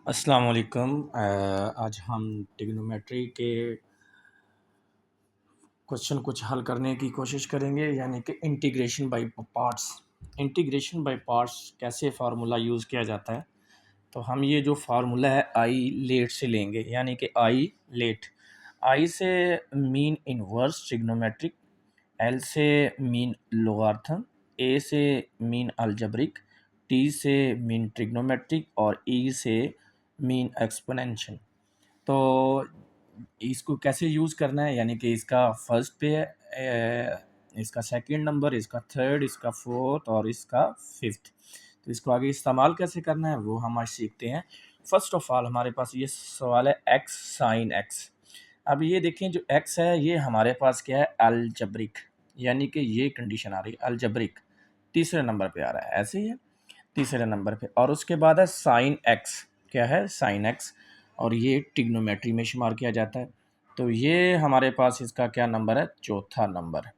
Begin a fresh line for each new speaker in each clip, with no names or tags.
अस्सलाम वालेकुम। आज हम ट्रिग्नोमेट्री के क्वेश्चन कुछ हल करने की कोशिश करेंगे, यानी कि integration by parts. Integration by parts कैसे फार्मूला यूज़ किया जाता है। तो हम ये जो फार्मूला है आई लेट से लेंगे, यानी कि आई लेट। आई से मीन इनवर्स ट्रिग्नोमेट्रिक, एल से मीन लोगार्थम, ए से मीन अलजेब्रिक, टी से मीन ट्रिग्नोमेट्रिक और ई से मीन एक्सपोनेंशियल। तो इसको कैसे यूज़ करना है, यानी कि इसका फर्स्ट पे है, इसका सेकंड नंबर, इसका थर्ड, इसका फोर्थ और इसका फिफ्थ। तो इसको आगे इस्तेमाल कैसे करना है वो हम आज सीखते हैं। फर्स्ट ऑफ ऑल हमारे पास ये सवाल है एक्स साइन एक्स। अब ये देखें, जो एक्स है ये हमारे पास क्या है, अलजेब्रिक, यानी कि ये कंडीशन आ रही है अलजेब्रिक, तीसरे नंबर पे आ रहा है, ऐसे ही है तीसरे नंबर पे। और उसके बाद है साइन एक्स, क्या है साइन एक्स, और ये ट्रिग्नोमेट्री में शुमार किया जाता है। तो ये हमारे पास इसका क्या नंबर है, चौथा नंबर।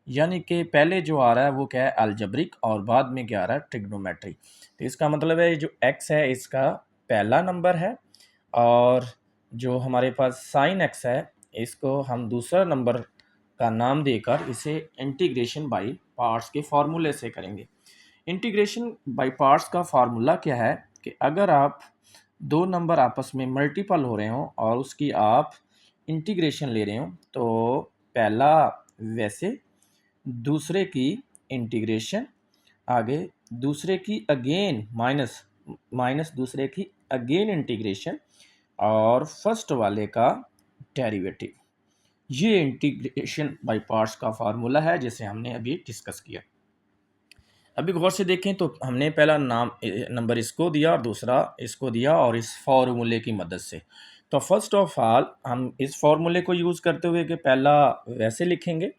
यानी कि पहले जो आ रहा है वो क्या है, अलजेब्रिक, और बाद में क्या आ रहा है, ट्रिग्नोमेट्री। तो इसका मतलब है जो एक्स है इसका पहला नंबर है, और जो हमारे पास साइन एक्स है इसको हम दूसरा नंबर का नाम देकर इसे इंटीग्रेशन बाय पार्ट्स के फार्मूले से करेंगे। इंटीग्रेशन बाय पार्ट्स का फार्मूला क्या है कि अगर आप दो नंबर आपस में मल्टीपल हो रहे हो और उसकी आप इंटीग्रेशन ले रहे हो, तो पहला वैसे, दूसरे की इंटीग्रेशन, आगे दूसरे की अगेन माइनस, माइनस दूसरे की अगेन इंटीग्रेशन, और फर्स्ट वाले का डेरिवेटिव। ये इंटीग्रेशन बाय पार्ट्स का फार्मूला है जिसे हमने अभी डिस्कस किया। अभी गौर से देखें तो हमने पहला नंबर इसको दिया और दूसरा इसको दिया, और इस फार्मूले की मदद से। तो फर्स्ट ऑफ ऑल हम इस फार्मूले को यूज़ करते हुए कि पहला वैसे लिखेंगे,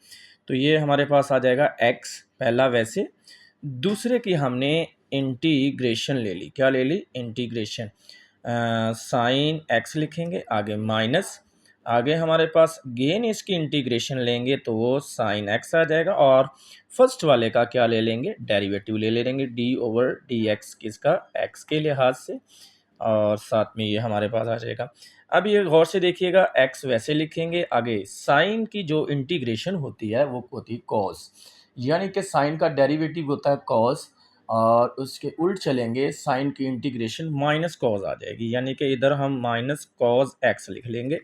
तो ये हमारे पास आ जाएगा एक्स, पहला वैसे, दूसरे की हमने इंटीग्रेशन ले ली, क्या ले ली, इंटीग्रेशन, साइन एक्स लिखेंगे, आगे माइनस, आगे हमारे पास गेन इसकी इंटीग्रेशन लेंगे तो वो साइन एक्स आ जाएगा, और फर्स्ट वाले का क्या ले लेंगे, डेरिवेटिव ले लेंगे, डी ओवर डी एक्स, किसका, एक्स के लिहाज से, और साथ में ये हमारे पास आ जाएगा। अब ये गौर से देखिएगा, एक्स वैसे लिखेंगे, आगे साइन की जो इंटीग्रेशन होती है वो होती है कॉस, यानी कि साइन का डेरिवेटिव होता है कॉस, और उसके उल्ट चलेंगे साइन की इंटीग्रेशन माइनस कॉस आ जाएगी, यानी कि इधर हम माइनस कॉस एक्स लिख लेंगे,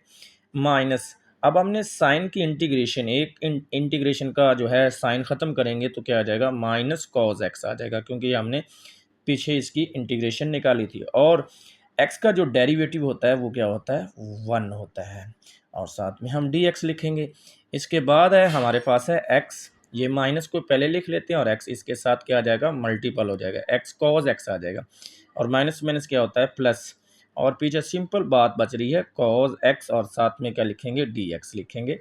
माइनस। अब हमने साइन की इंटीग्रेशन, एक इंटीग्रेशन का जो है साइन ख़त्म करेंगे तो क्या आ जाएगा, माइनस कॉस एक्स आ जाएगा, क्योंकि हमने पीछे इसकी इंटीग्रेशन निकाली थी। और एक्स का जो डेरिवेटिव होता है वो क्या होता है, वन होता है, और साथ में हम डी एक्स लिखेंगे। इसके बाद है हमारे पास है एक्स, ये माइनस को पहले लिख लेते हैं और एक्स इसके साथ क्या आ जाएगा, मल्टीपल हो जाएगा, एक्स कॉस एक्स आ जाएगा, और माइनस माइनस क्या होता है, प्लस, और पीछे सिंपल बात बच रही है कॉस एक्स, और साथ में क्या लिखेंगे, डी एक्स लिखेंगे।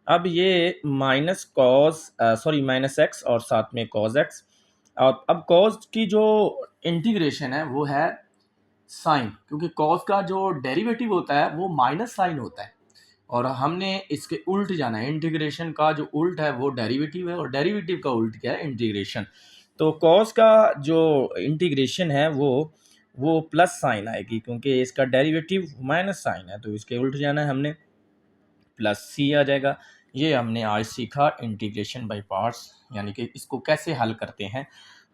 अब ये minus cos, sorry minus x और साथ में कॉस एक्स, और अब कॉस की जो इंटीग्रेशन है वो है साइन, क्योंकि कॉस का जो डेरिवेटिव होता है वो माइनस साइन होता है, और हमने इसके उल्ट जाना है, इंटीग्रेशन का जो उल्ट है वो डेरिवेटिव है, और डेरिवेटिव का उल्ट क्या है, इंटीग्रेशन। तो कॉस का जो इंटीग्रेशन है वो प्लस साइन आएगी, क्योंकि इसका डेरिवेटिव माइनस साइन है, तो इसके उल्ट जाना है हमने, प्लस सी आ जाएगा। ये हमने आज सीखा इंटीग्रेशन बाय पार्ट्स, यानी कि इसको कैसे हल करते हैं।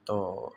तो